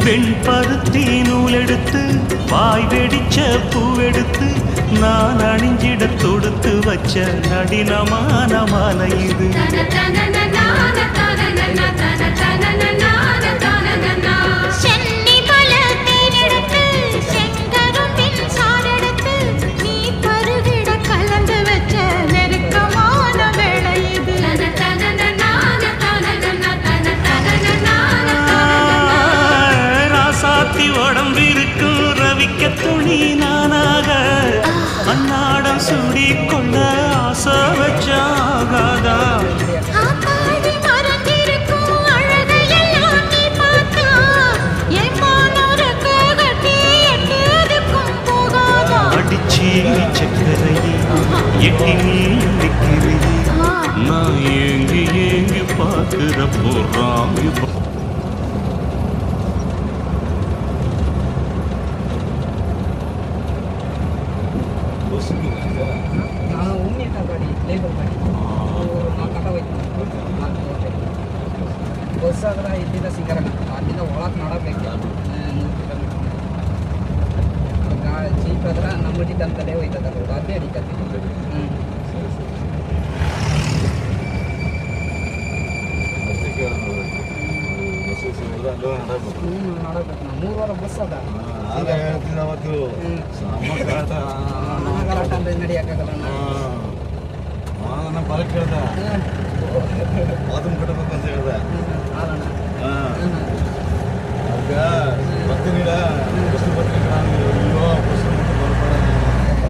வெண்பருத்தி நூலெடுத்து வாய் வெடிச்ச பூவெடுத்து நான் அணிஞ்சிட தொடுத்து வச்ச நடினமான மாலை இது. உடம்பிருக்கும் ரவிக்க துணி நானாக அன்னாடம் சூடிக்கொள்ள ஆசை வச்சாகாதா. அடிச்சி சக்கரையே எட்டி நீ நிற்கிறே நான் ஏங்கி ஏங்கி பார்க்கிற போறாங்க. ನಾನು ಉಮ್ಮಿನ ಗಾಡಿ ಲೇಬರ್ ಗಾಡಿ ನಾನು ಕಟ ಹೋಯ್ತು ಬಸ್ ಆದ್ರೆ ಇಲ್ಲಿಂದ ಸಿಂಗರನ ಅಲ್ಲಿಂದ ಒಳಗೆ ನಡಬೇಕು 100 ಕಿಲೋಮೀಟರ್ ಜೀಪ್ ಆದ್ರೆ ನಮ್ಮ ಅಂತಲೇ ಹೋಯ್ತದ ರೋಡ್ ಅದೇ ಅಡಿಕತ್ತಿ. ನಡಬೇಕು 3 ವಾರ ಬಸ್ ಅದ ಗಲಾಟ ಅಂದ್ರೆ ನಡೆಯಕ್ಕಾಗಲ್ಲ. ಬರ ಕೇಳ್ದ ಅದನ್ನ ಕಟ್ಟಬೇಕಂತ ಹೇಳ್ದ ಆಗ ಬರ್ತೀನಿಲ್ಲ ಎಷ್ಟು ಬರ್ತೀನಿ